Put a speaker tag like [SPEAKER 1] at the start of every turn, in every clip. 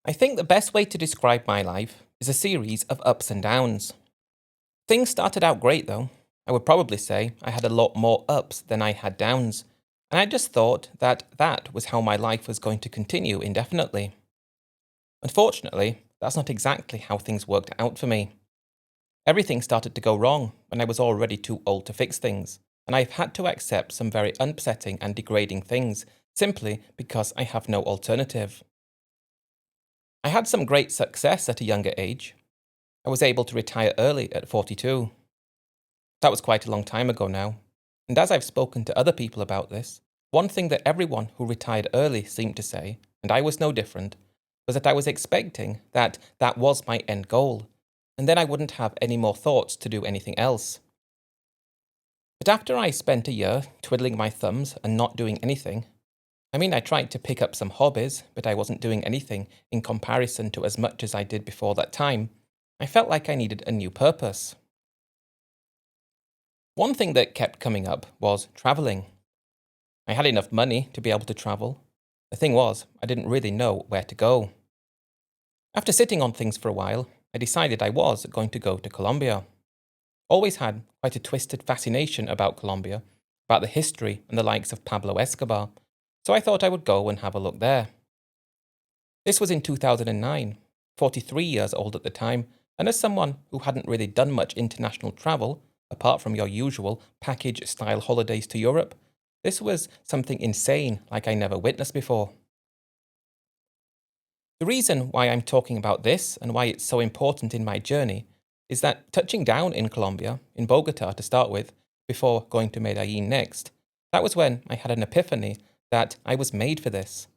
[SPEAKER 1] I think the best way to describe my life is a series of ups and downs. Things started out great though. I would probably say I had a lot more ups than I had downs, and I just thought that was how my life was going to continue indefinitely. Unfortunately, that's not exactly how things worked out for me. Everything started to go wrong when I was already too old to fix things, and I've had to accept some very upsetting and degrading things simply because I have no alternative. I had some great success at a younger age. I was able to retire early at 42. That was quite a long time ago now. And as I've spoken to other people about this, one thing that everyone who retired early seemed to say, and I was no different, was that I was expecting that was my end goal, and then I wouldn't have any more thoughts to do anything else. But after I spent a year twiddling my thumbs and not doing anything, I tried to pick up some hobbies, but I wasn't doing anything in comparison to as much as I did before that time. I felt like I needed a new purpose. One thing that kept coming up was traveling. I had enough money to be able to travel. The thing was, I didn't really know where to go. After sitting on things for a while, I decided I was going to go to Colombia. Always had quite a twisted fascination about Colombia, about the history and the likes of Pablo Escobar, so I thought I would go and have a look there. This was in 2009, 43 years old at the time, and as someone who hadn't really done much international travel, apart from your usual package-style holidays to Europe, this was something insane like I never witnessed before. The reason why I'm talking about this and why it's so important in my journey is that touching down in Colombia, in Bogota to start with, before going to Medellin next, that was when I had an epiphany that I was made for this.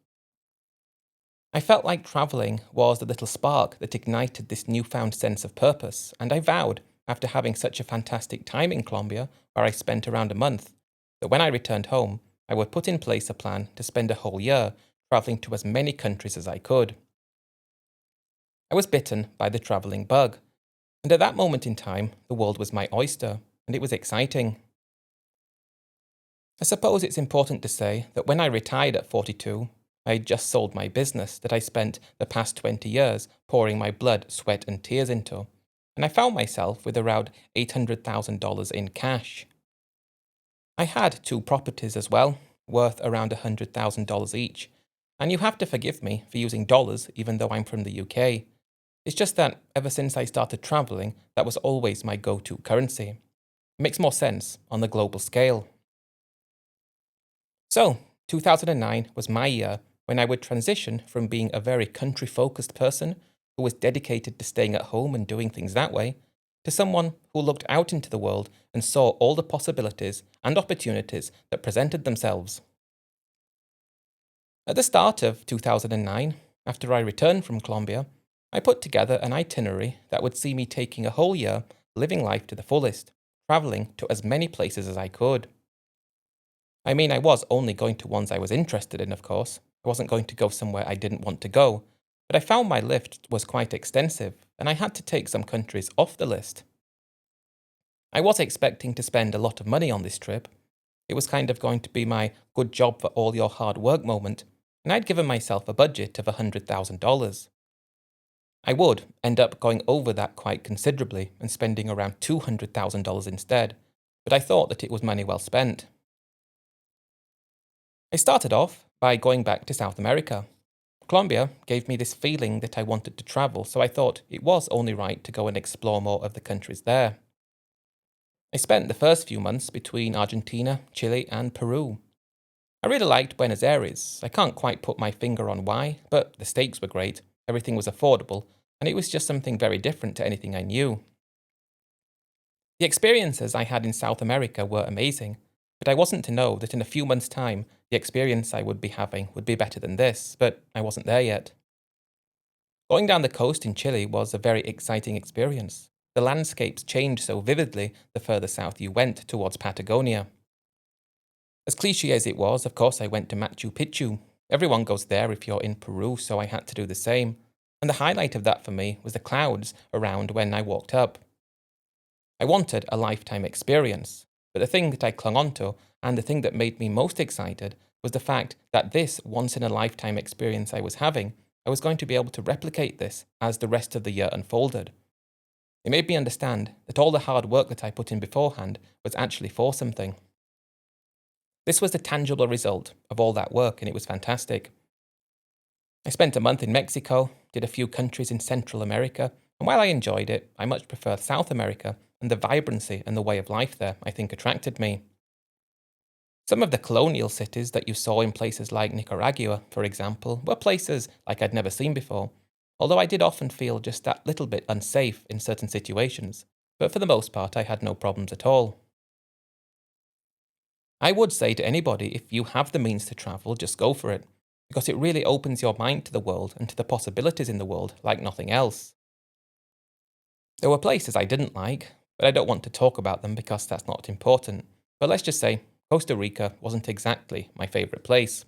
[SPEAKER 1] I felt like travelling was the little spark that ignited this newfound sense of purpose, and I vowed, after having such a fantastic time in Colombia, where I spent around a month, that when I returned home, I would put in place a plan to spend a whole year travelling to as many countries as I could. I was bitten by the travelling bug, and at that moment in time, the world was my oyster, and it was exciting. I suppose it's important to say that when I retired at 42, I had just sold my business that I spent the past 20 years pouring my blood, sweat, and tears into, and I found myself with around $800,000 in cash. I had two properties as well, worth around $100,000 each, and you have to forgive me for using dollars even though I'm from the UK. It's just that ever since I started travelling, that was always my go-to currency. It makes more sense on the global scale. So, 2009 was my year when I would transition from being a very country-focused person who was dedicated to staying at home and doing things that way, to someone who looked out into the world and saw all the possibilities and opportunities that presented themselves. At the start of 2009, after I returned from Colombia, I put together an itinerary that would see me taking a whole year living life to the fullest, travelling to as many places as I could. I was only going to ones I was interested in, of course. I wasn't going to go somewhere I didn't want to go, but I found my list was quite extensive, and I had to take some countries off the list. I was expecting to spend a lot of money on this trip. It was kind of going to be my good job for all your hard work moment, and I'd given myself a budget of $100,000. I would end up going over that quite considerably and spending around $200,000 instead, but I thought that it was money well spent. I started off by going back to South America. Colombia gave me this feeling that I wanted to travel, so I thought it was only right to go and explore more of the countries there. I spent the first few months between Argentina, Chile, and Peru. I really liked Buenos Aires. I can't quite put my finger on why, but the steaks were great, everything was affordable, and it was just something very different to anything I knew. The experiences I had in South America were amazing, but I wasn't to know that in a few months' time, the experience I would be having would be better than this, but I wasn't there yet. Going down the coast in Chile was a very exciting experience. The landscapes changed so vividly the further south you went towards Patagonia. As cliché as it was, of course I went to Machu Picchu. Everyone goes there if you're in Peru, so I had to do the same. And the highlight of that for me was the clouds around when I walked up. I wanted a lifetime experience, but the thing that I clung onto and the thing that made me most excited was the fact that this once-in-a-lifetime experience I was having I was going to be able to replicate this as the rest of the year unfolded. It made me understand that all the hard work that I put in beforehand was actually for something. This was the tangible result of all that work, and it was fantastic. I spent a month in Mexico, did a few countries in Central America, and while I enjoyed it, I much prefer South America, and the vibrancy and the way of life there, I think, attracted me. Some of the colonial cities that you saw in places like Nicaragua, for example, were places like I'd never seen before, although I did often feel just that little bit unsafe in certain situations, but for the most part I had no problems at all. I would say to anybody, if you have the means to travel, just go for it, because it really opens your mind to the world and to the possibilities in the world like nothing else. There were places I didn't like, but I don't want to talk about them because that's not important, but let's just say Costa Rica wasn't exactly my favourite place.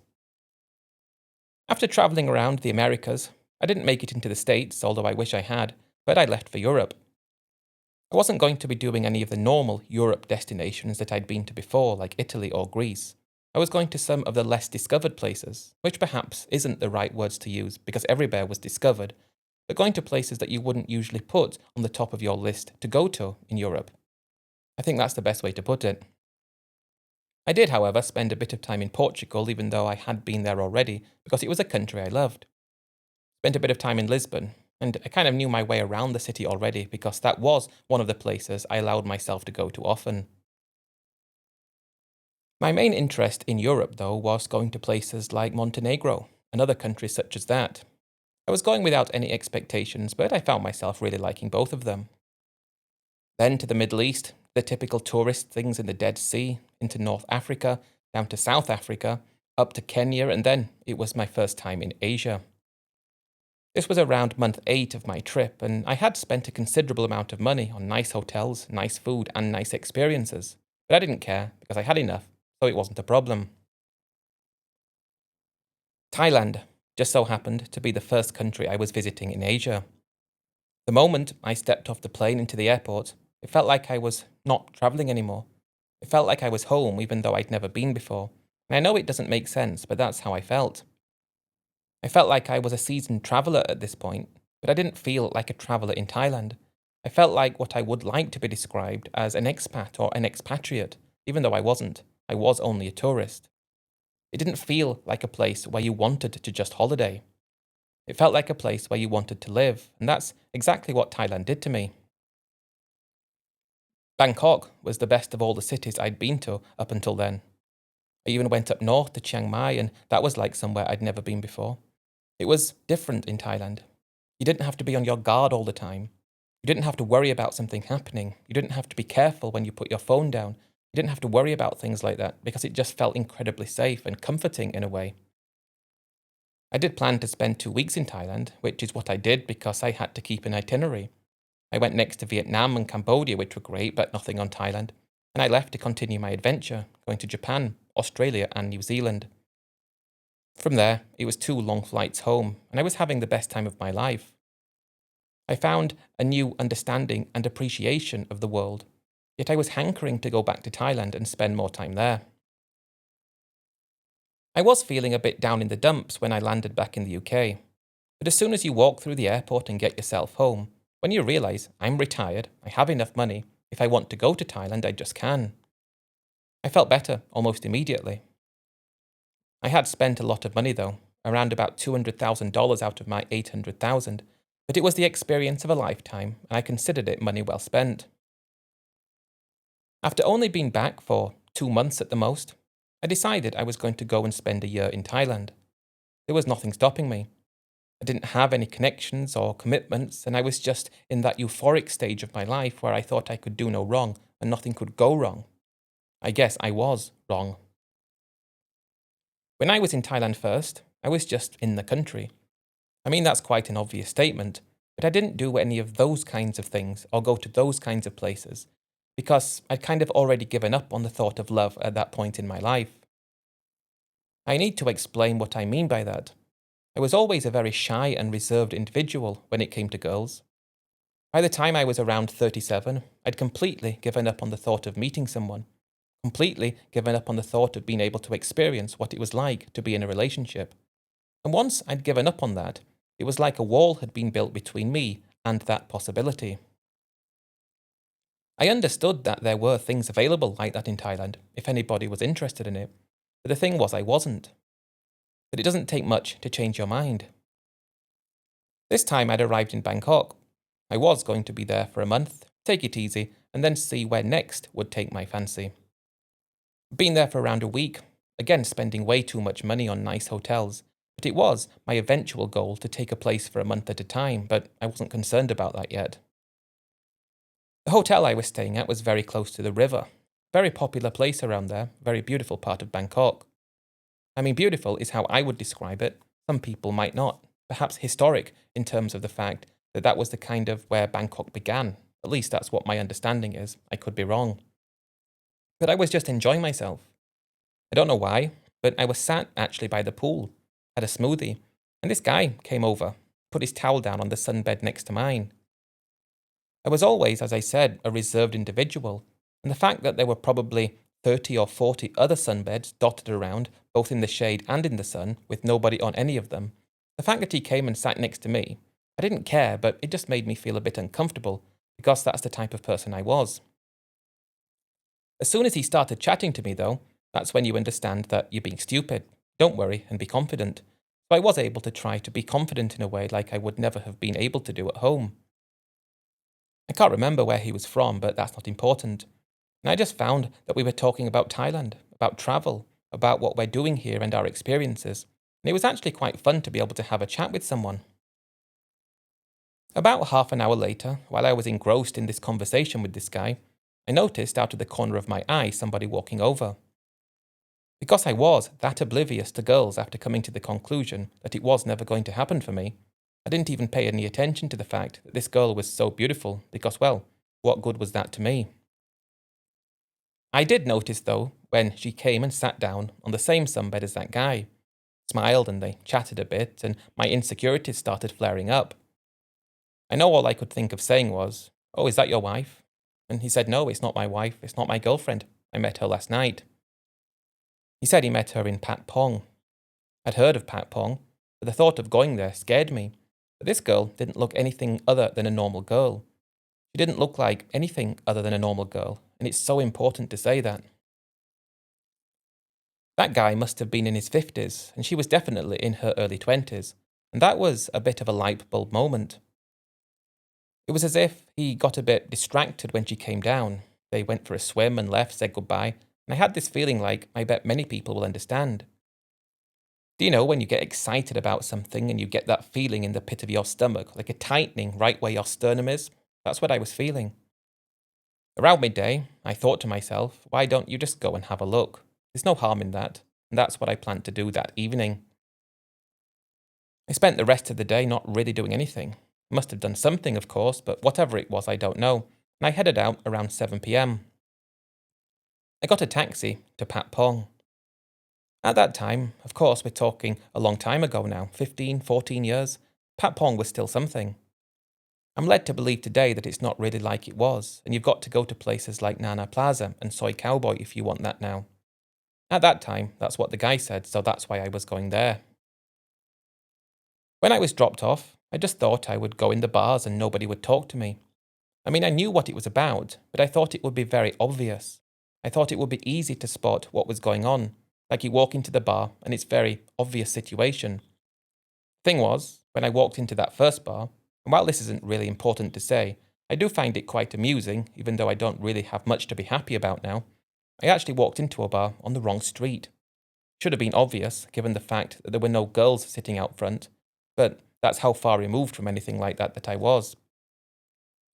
[SPEAKER 1] After travelling around the Americas, I didn't make it into the States, although I wish I had, but I left for Europe. I wasn't going to be doing any of the normal Europe destinations that I'd been to before, like Italy or Greece. I was going to some of the less discovered places, which perhaps isn't the right words to use because everywhere was discovered, but going to places that you wouldn't usually put on the top of your list to go to in Europe. I think that's the best way to put it. I did, however, spend a bit of time in Portugal, even though I had been there already, because it was a country I loved. Spent a bit of time in Lisbon, and I kind of knew my way around the city already because that was one of the places I allowed myself to go to often. My main interest in Europe, though, was going to places like Montenegro and other countries such as that. I was going without any expectations, but I found myself really liking both of them. Then to the Middle East, the typical tourist things in the Dead Sea, into North Africa, down to South Africa, up to Kenya, and then it was my first time in Asia. This was around month 8 of my trip, and I had spent a considerable amount of money on nice hotels, nice food, and nice experiences, but I didn't care because I had enough, so it wasn't a problem. Thailand just so happened to be the first country I was visiting in Asia. The moment I stepped off the plane into the airport, it felt like I was not travelling anymore. It felt like I was home even though I'd never been before. And I know it doesn't make sense, but that's how I felt. I felt like I was a seasoned traveller at this point, but I didn't feel like a traveller in Thailand. I felt like what I would like to be described as an expat or an expatriate, even though I wasn't. I was only a tourist. It didn't feel like a place where you wanted to just holiday. It felt like a place where you wanted to live, and that's exactly what Thailand did to me. Bangkok was the best of all the cities I'd been to up until then. I even went up north to Chiang Mai, and that was like somewhere I'd never been before. It was different in Thailand. You didn't have to be on your guard all the time. You didn't have to worry about something happening. You didn't have to be careful when you put your phone down. You didn't have to worry about things like that because it just felt incredibly safe and comforting in a way. I did plan to spend 2 weeks in Thailand, which is what I did because I had to keep an itinerary. I went next to Vietnam and Cambodia, which were great, but nothing on Thailand. And I left to continue my adventure, going to Japan, Australia, and New Zealand. From there, it was 2 long flights home, and I was having the best time of my life. I found a new understanding and appreciation of the world, yet I was hankering to go back to Thailand and spend more time there. I was feeling a bit down in the dumps when I landed back in the UK, but as soon as you walk through the airport and get yourself home, when you realise I'm retired, I have enough money, if I want to go to Thailand, I just can. I felt better almost immediately. I had spent a lot of money though, around about $200,000 out of my $800,000, but it was the experience of a lifetime, and I considered it money well spent. After only being back for 2 months at the most, I decided I was going to go and spend a year in Thailand. There was nothing stopping me. I didn't have any connections or commitments, and I was just in that euphoric stage of my life where I thought I could do no wrong and nothing could go wrong. I guess I was wrong. When I was in Thailand first, I was just in the country. I mean, that's quite an obvious statement, but I didn't do any of those kinds of things or go to those kinds of places because I'd kind of already given up on the thought of love at that point in my life. I need to explain what I mean by that. I was always a very shy and reserved individual when it came to girls. By the time I was around 37, I'd completely given up on the thought of meeting someone, completely given up on the thought of being able to experience what it was like to be in a relationship. And once I'd given up on that, It was like a wall had been built between me and that possibility. I understood that there were things available like that in Thailand, if anybody was interested in it, but the thing was I wasn't. But it doesn't take much to change your mind. This time I'd arrived in Bangkok. I was going to be there for a month, take it easy, and then see where next would take my fancy. Been there for around a week, again spending way too much money on nice hotels, but it was my eventual goal to take a place for a month at a time, but I wasn't concerned about that yet. The hotel I was staying at was very close to the river. Very popular place around there, very beautiful part of Bangkok. I mean, beautiful is how I would describe it. Some people might not. Perhaps historic in terms of the fact that that was the kind of where Bangkok began. At least that's what my understanding is. I could be wrong. But I was just enjoying myself. I don't know why, but I was sat actually by the pool, had a smoothie, and this guy came over, put his towel down on the sunbed next to mine. I was always, as I said, a reserved individual, and the fact that there were probably 30 or 40 other sunbeds dotted around, both in the shade and in the sun, with nobody on any of them, the fact that he came and sat next to me, I didn't care, but it just made me feel a bit uncomfortable, because that's the type of person I was. As soon as he started chatting to me, though, that's when you understand that you're being stupid. Don't worry and be confident. So I was able to try to be confident in a way like I would never have been able to do at home. I can't remember where he was from, but that's not important. And I just found that we were talking about Thailand, about travel, about what we're doing here and our experiences. And it was actually quite fun to be able to have a chat with someone. About half an hour later, while I was engrossed in this conversation with this guy, I noticed out of the corner of my eye somebody walking over. Because I was that oblivious to girls after coming to the conclusion that it was never going to happen for me, I didn't even pay any attention to the fact that this girl was so beautiful because, well, what good was that to me? I did notice, though, when she came and sat down on the same sunbed as that guy, smiled and they chatted a bit, and my insecurities started flaring up. I know all I could think of saying was, "Oh, is that your wife?" And he said, "No, it's not my wife, it's not my girlfriend. I met her last night." He said he met her in Pat Pong. I'd heard of Pat Pong, but the thought of going there scared me. But this girl didn't look anything other than a normal girl. She didn't look like anything other than a normal girl, and it's so important to say that. That guy must have been in his 50s, and she was definitely in her early 20s, and that was a bit of a light bulb moment. It was as if he got a bit distracted when she came down. They went for a swim and left, said goodbye, and I had this feeling like I bet many people will understand. Do you know when you get excited about something and you get that feeling in the pit of your stomach, like a tightening right where your sternum is? That's what I was feeling. Around midday, I thought to myself, why don't you just go and have a look? There's no harm in that, and that's what I planned to do that evening. I spent the rest of the day not really doing anything. I must have done something, of course, but whatever it was, I don't know, and I headed out around 7 p.m. I got a taxi to Pat Pong. At that time, of course, we're talking a long time ago now, 15, 14 years, Pat Pong was still something. I'm led to believe today that it's not really like it was, and you've got to go to places like Nana Plaza and Soy Cowboy if you want that now. At that time, that's what the guy said, so that's why I was going there. When I was dropped off, I just thought I would go in the bars and nobody would talk to me. I mean, I knew what it was about, but I thought it would be very obvious. I thought it would be easy to spot what was going on, like you walk into the bar and it's very obvious situation. Thing was, when I walked into that first bar, and while this isn't really important to say, I do find it quite amusing, even though I don't really have much to be happy about now, I actually walked into a bar on the wrong street. Should have been obvious, given the fact that there were no girls sitting out front, but that's how far removed from anything like that I was.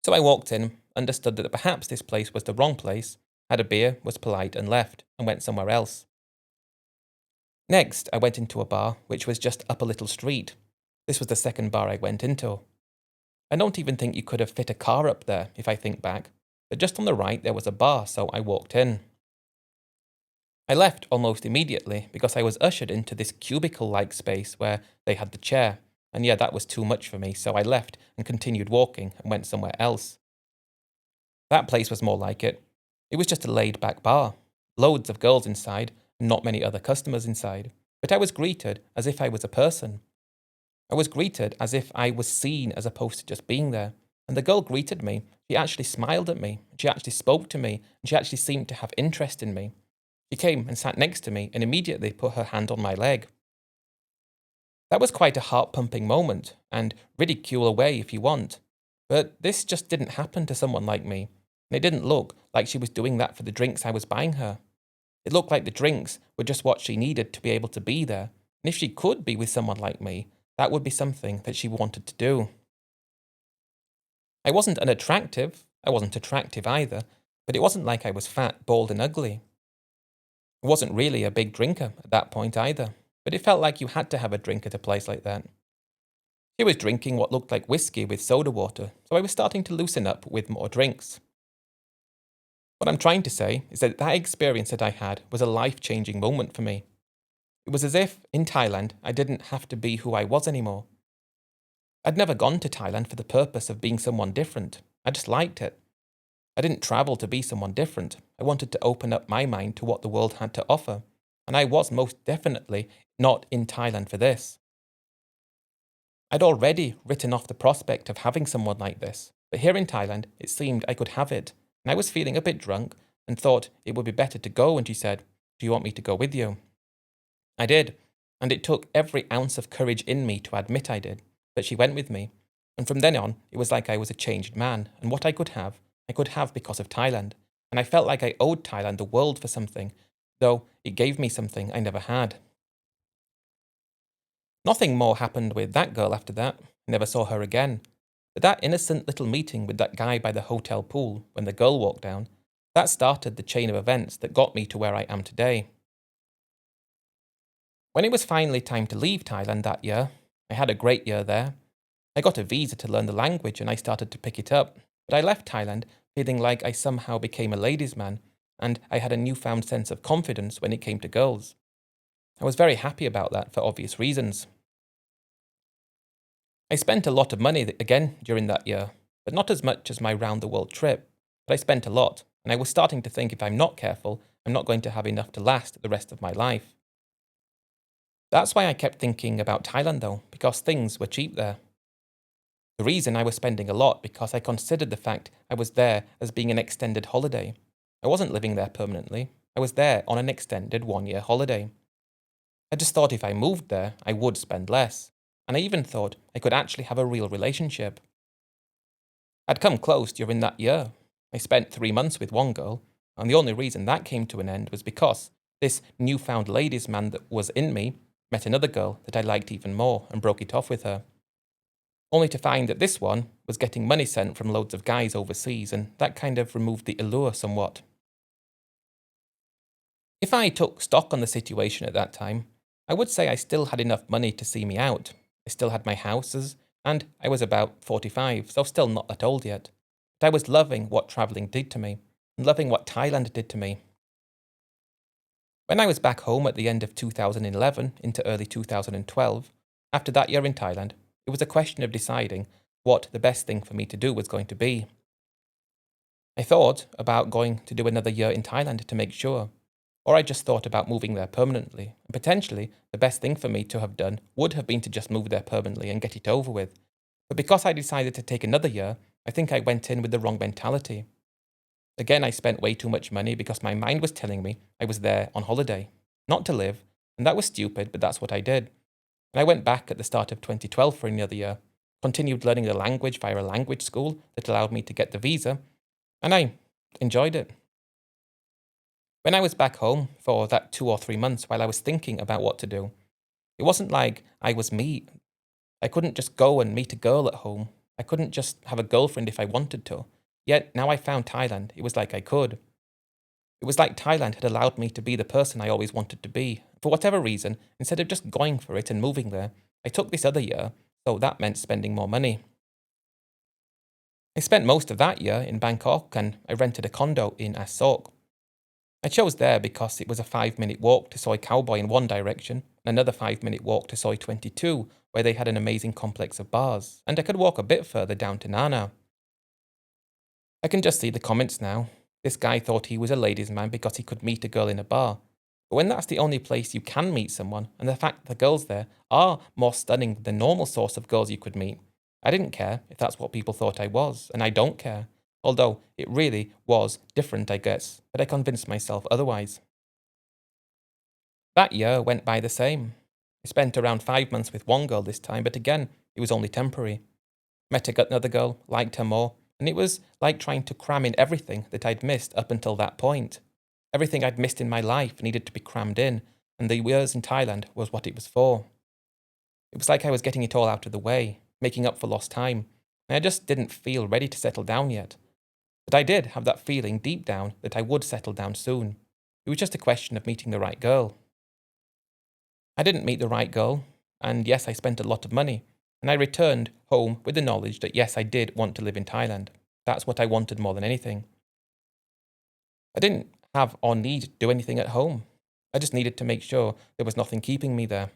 [SPEAKER 1] So I walked in, understood that perhaps this place was the wrong place, had a beer, was polite and left, and went somewhere else. Next, I went into a bar which was just up a little street. This was the second bar I went into. I don't even think you could have fit a car up there, if I think back, but just on the right there was a bar, so I walked in. I left almost immediately because I was ushered into this cubicle-like space where they had the chair, and yeah, that was too much for me, so I left and continued walking and went somewhere else. That place was more like it. It was just a laid-back bar, loads of girls inside, and not many other customers inside, but I was greeted as if I was a person. I was greeted as if I was seen as opposed to just being there. And the girl greeted me. She actually smiled at me. She actually spoke to me. And she actually seemed to have interest in me. She came and sat next to me and immediately put her hand on my leg. That was quite a heart-pumping moment, and ridicule away if you want. But this just didn't happen to someone like me. And it didn't look like she was doing that for the drinks I was buying her. It looked like the drinks were just what she needed to be able to be there. And if she could be with someone like me, that would be something that she wanted to do. I wasn't unattractive. I wasn't attractive either. But it wasn't like I was fat, bald, and ugly. I wasn't really a big drinker at that point either. But it felt like you had to have a drink at a place like that. She was drinking what looked like whiskey with soda water, so I was starting to loosen up with more drinks. What I'm trying to say is that that experience that I had was a life-changing moment for me. It was as if, in Thailand, I didn't have to be who I was anymore. I'd never gone to Thailand for the purpose of being someone different. I just liked it. I didn't travel to be someone different. I wanted to open up my mind to what the world had to offer. And I was most definitely not in Thailand for this. I'd already written off the prospect of having someone like this, but here in Thailand, it seemed I could have it, and I was feeling a bit drunk and thought it would be better to go, and she said, "Do you want me to go with you?" I did, and it took every ounce of courage in me to admit I did, but she went with me, and from then on, it was like I was a changed man, and what I could have because of Thailand, and I felt like I owed Thailand the world for something, though it gave me something I never had. Nothing more happened with that girl after that. I never saw her again. But that innocent little meeting with that guy by the hotel pool when the girl walked down, that started the chain of events that got me to where I am today. When it was finally time to leave Thailand that year, I had a great year there. I got a visa to learn the language and I started to pick it up. But I left Thailand feeling like I somehow became a ladies' man, and I had a newfound sense of confidence when it came to girls. I was very happy about that for obvious reasons. I spent a lot of money again during that year, but not as much as my round the world trip. But I spent a lot, and I was starting to think if I'm not careful, I'm not going to have enough to last the rest of my life. That's why I kept thinking about Thailand though, because things were cheap there. The reason I was spending a lot because I considered the fact I was there as being an extended holiday. I wasn't living there permanently. I was there on an extended 1-year holiday. I just thought if I moved there, I would spend less. And I even thought I could actually have a real relationship. I'd come close during that year. I spent 3 months with one girl, and the only reason that came to an end was because this newfound ladies' man that was in me met another girl that I liked even more and broke it off with her. Only to find that this one was getting money sent from loads of guys overseas, and that kind of removed the allure somewhat. If I took stock on the situation at that time, I would say I still had enough money to see me out. I still had my houses, and I was about 45, so still not that old yet. But I was loving what travelling did to me, and loving what Thailand did to me. When I was back home at the end of 2011 into early 2012, after that year in Thailand, it was a question of deciding what the best thing for me to do was going to be. I thought about going to do another year in Thailand to make sure, or I just thought about moving there permanently, and potentially the best thing for me to have done would have been to just move there permanently and get it over with. But because I decided to take another year, I think I went in with the wrong mentality. Again, I spent way too much money because my mind was telling me I was there on holiday, not to live, and that was stupid, but that's what I did. And I went back at the start of 2012 for another year, continued learning the language via a language school that allowed me to get the visa, and I enjoyed it. When I was back home for that 2 or 3 months while I was thinking about what to do, it wasn't like I was me. I couldn't just go and meet a girl at home. I couldn't just have a girlfriend if I wanted to. Yet now I found Thailand, it was like I could. It was like Thailand had allowed me to be the person I always wanted to be. For whatever reason, instead of just going for it and moving there, I took this other year, so that meant spending more money. I spent most of that year in Bangkok and I rented a condo in Asok. I chose there because it was a 5-minute walk to Soi Cowboy in one direction, and another 5-minute walk to Soi 22, where they had an amazing complex of bars, and I could walk a bit further down to Nana. I can just see the comments now. This guy thought he was a ladies' man because he could meet a girl in a bar. But when that's the only place you can meet someone, and the fact the girls there are more stunning than the normal source of girls you could meet. I didn't care if that's what people thought I was, and I don't care. Although it really was different, I guess, but I convinced myself otherwise. That year went by the same. I spent around 5 months with one girl this time, but again, it was only temporary. Met another girl, liked her more, and it was like trying to cram in everything that I'd missed up until that point. Everything I'd missed in my life needed to be crammed in, and the years in Thailand was what it was for. It was like I was getting it all out of the way, making up for lost time, and I just didn't feel ready to settle down yet. But I did have that feeling deep down that I would settle down soon. It was just a question of meeting the right girl. I didn't meet the right girl, and yes, I spent a lot of money, and I returned home with the knowledge that yes, I did want to live in Thailand. That's what I wanted more than anything. I didn't have or need to do anything at home. I just needed to make sure there was nothing keeping me there.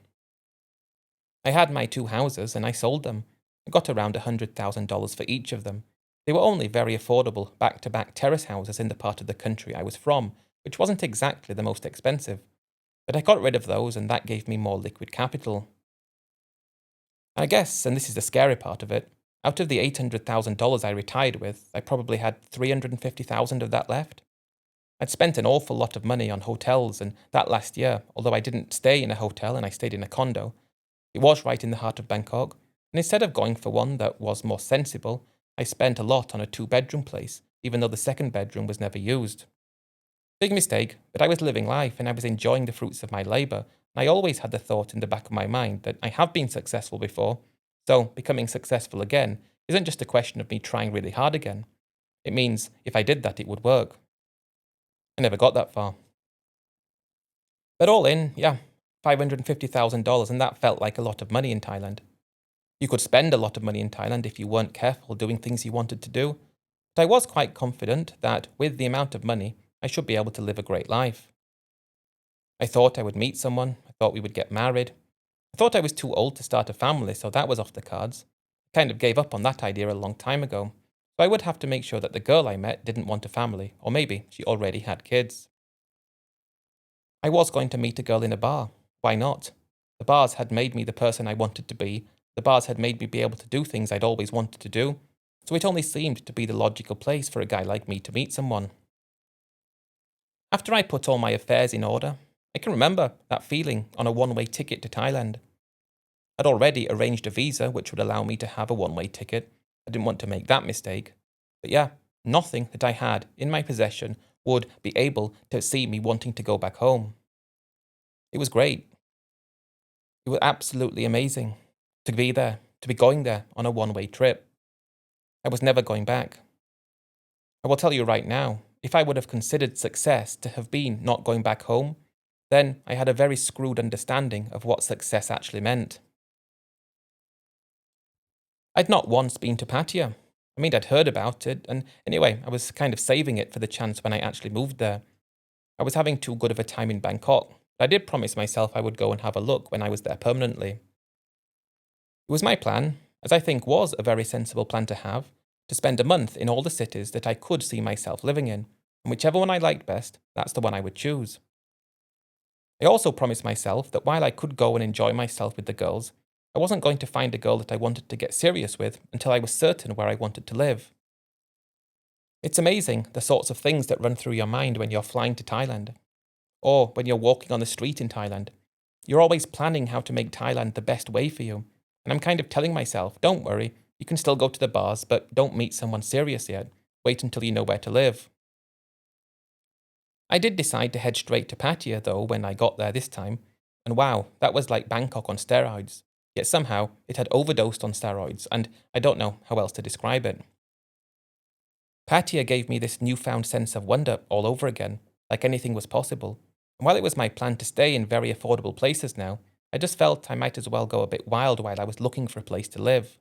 [SPEAKER 1] I had my 2 houses and I sold them. I got around $100,000 for each of them. They were only very affordable back-to-back terrace houses in the part of the country I was from, which wasn't exactly the most expensive. But I got rid of those and that gave me more liquid capital. I guess, and this is the scary part of it, out of the $800,000 I retired with, I probably had $350,000 of that left. I'd spent an awful lot of money on hotels, and that last year, although I didn't stay in a hotel and I stayed in a condo, it was right in the heart of Bangkok, and instead of going for one that was more sensible, I spent a lot on a 2-bedroom place, even though the second bedroom was never used. Big mistake, but I was living life and I was enjoying the fruits of my labour, and I always had the thought in the back of my mind that I have been successful before, so becoming successful again isn't just a question of me trying really hard again. It means if I did that, it would work. I never got that far. But all in, yeah, $550,000, and that felt like a lot of money in Thailand. You could spend a lot of money in Thailand if you weren't careful doing things you wanted to do, but I was quite confident that with the amount of money, I should be able to live a great life. I thought I would meet someone, I thought we would get married. I thought I was too old to start a family, so that was off the cards. I kind of gave up on that idea a long time ago, so I would have to make sure that the girl I met didn't want a family, or maybe she already had kids. I was going to meet a girl in a bar. Why not? The bars had made me the person I wanted to be. The bars had made me be able to do things I'd always wanted to do. So it only seemed to be the logical place for a guy like me to meet someone. After I put all my affairs in order, I can remember that feeling on a one-way ticket to Thailand. I'd already arranged a visa which would allow me to have a one-way ticket. I didn't want to make that mistake. But yeah, nothing that I had in my possession would be able to see me wanting to go back home. It was great. It was absolutely amazing to be there, to be going there on a one-way trip. I was never going back. I will tell you right now, if I would have considered success to have been not going back home, then I had a very screwed understanding of what success actually meant. I'd not once been to Pattaya. I mean, I'd heard about it, and anyway, I was kind of saving it for the chance when I actually moved there. I was having too good of a time in Bangkok, but I did promise myself I would go and have a look when I was there permanently. It was my plan, as I think was a very sensible plan to have, to spend a month in all the cities that I could see myself living in, and whichever one I liked best, that's the one I would choose. I also promised myself that while I could go and enjoy myself with the girls, I wasn't going to find a girl that I wanted to get serious with until I was certain where I wanted to live. It's amazing the sorts of things that run through your mind when you're flying to Thailand, or when you're walking on the street in Thailand. You're always planning how to make Thailand the best way for you, and I'm kind of telling myself, don't worry, you can still go to the bars, but don't meet someone serious yet. Wait until you know where to live. I did decide to head straight to Pattaya though when I got there this time, and wow, that was like Bangkok on steroids. Yet somehow it had overdosed on steroids, and I don't know how else to describe it. Pattaya gave me this newfound sense of wonder all over again, like anything was possible. And while it was my plan to stay in very affordable places now, I just felt I might as well go a bit wild while I was looking for a place to live.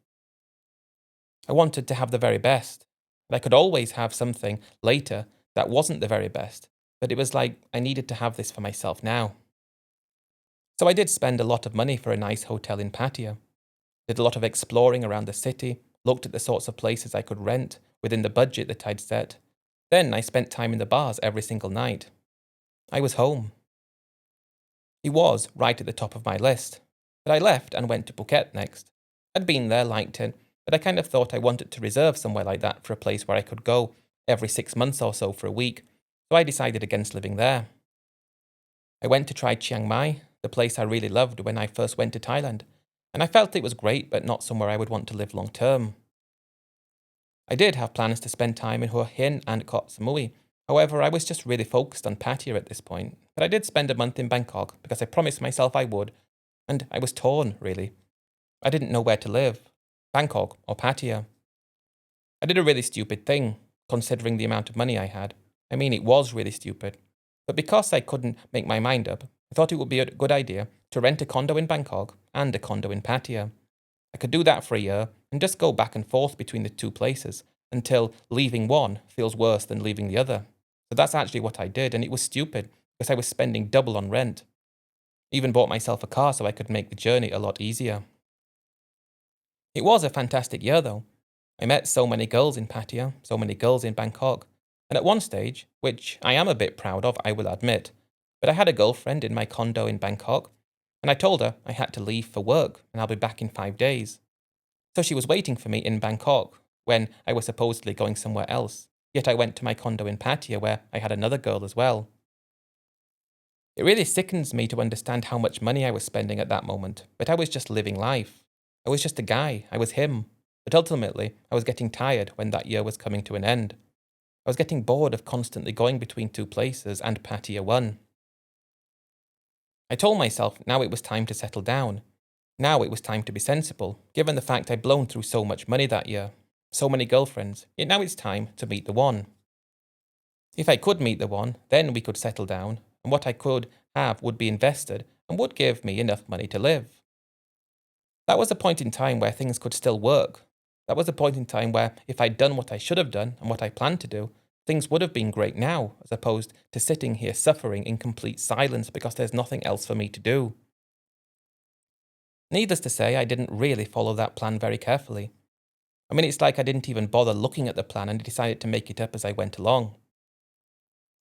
[SPEAKER 1] I wanted to have the very best, but I could always have something later that wasn't the very best, but it was like I needed to have this for myself now. So I did spend a lot of money for a nice hotel in Pattaya, did a lot of exploring around the city, looked at the sorts of places I could rent within the budget that I'd set. Then I spent time in the bars every single night. I was home. It was right at the top of my list, But I left and went to Phuket next. I'd been there, liked it, but I kind of thought I wanted to reserve somewhere like that for a place where I could go every 6 months or so for a week, so I decided against living there. I went to try Chiang Mai, the place I really loved when I first went to Thailand, and I felt it was great but not somewhere I would want to live long term. I did have plans to spend time in Hua Hin and Koh Samui. However, I was just really focused on Pattaya at this point, but I did spend a month in Bangkok because I promised myself I would, and I was torn, really. I didn't know where to live, Bangkok or Pattaya. I did a really stupid thing, considering the amount of money I had. I mean, it was really stupid. But because I couldn't make my mind up, I thought it would be a good idea to rent a condo in Bangkok and a condo in Pattaya. I could do that for a year and just go back and forth between the two places until leaving one feels worse than leaving the other. So that's actually what I did, and it was stupid because I was spending double on rent. Even bought myself a car so I could make the journey a lot easier. It was a fantastic year though. I met so many girls in Pattaya, so many girls in Bangkok, and at one stage, which I am a bit proud of, I will admit, but I had a girlfriend in my condo in Bangkok, and I told her I had to leave for work and I'll be back in 5 days. So she was waiting for me in Bangkok when I was supposedly going somewhere else, yet I went to my condo in Pattaya where I had another girl as well. It really sickens me to understand how much money I was spending at that moment, but I was just living life. I was just a guy, I was him. But ultimately, I was getting tired when that year was coming to an end. I was getting bored of constantly going between two places and Pattaya one. I told myself now it was time to settle down. Now it was time to be sensible, given the fact I'd blown through so much money that year, so many girlfriends, yet now it's time to meet the one. If I could meet the one, then we could settle down, and what I could have would be invested and would give me enough money to live. That was a point in time where things could still work. That was a point in time where if I'd done what I should have done and what I planned to do, things would have been great now, as opposed to sitting here suffering in complete silence because there's nothing else for me to do. Needless to say, I didn't really follow that plan very carefully. I mean, it's like I didn't even bother looking at the plan and decided to make it up as I went along.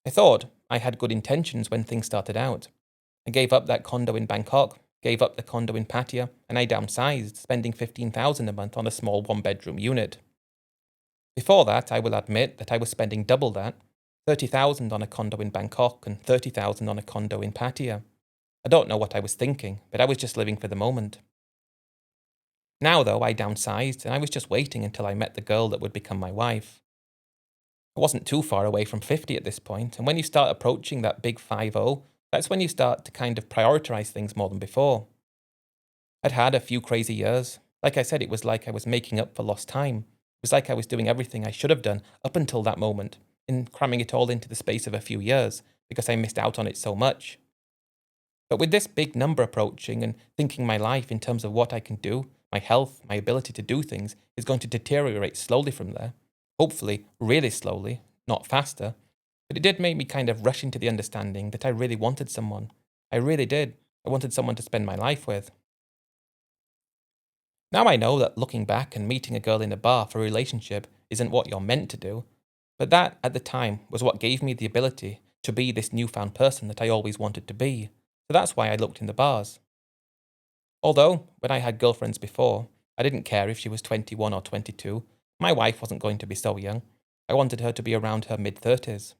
[SPEAKER 1] I thought I had good intentions when things started out. I gave up that condo in Bangkok, gave up the condo in Pattaya, and I downsized, spending $15,000 a month on a small one-bedroom unit. Before that, I will admit that I was spending double that, $30,000 on a condo in Bangkok and $30,000 on a condo in Pattaya. I don't know what I was thinking, but I was just living for the moment. Now, though, I downsized and I was just waiting until I met the girl that would become my wife. I wasn't too far away from 50 at this point, and when you start approaching that big 50, that's when you start to kind of prioritize things more than before. I'd had a few crazy years. Like I said, it was like I was making up for lost time. It was like I was doing everything I should have done up until that moment, and cramming it all into the space of a few years because I missed out on it so much. But with this big number approaching and thinking my life in terms of what I can do, my health, my ability to do things is going to deteriorate slowly from there. Hopefully, really slowly, not faster. But it did make me kind of rush into the understanding that I really wanted someone. I really did. I wanted someone to spend my life with. Now I know that looking back and meeting a girl in a bar for a relationship isn't what you're meant to do, but that, at the time, was what gave me the ability to be this newfound person that I always wanted to be. So that's why I looked in the bars. Although, when I had girlfriends before, I didn't care if she was 21 or 22. My wife wasn't going to be so young. I wanted her to be around her mid-30s.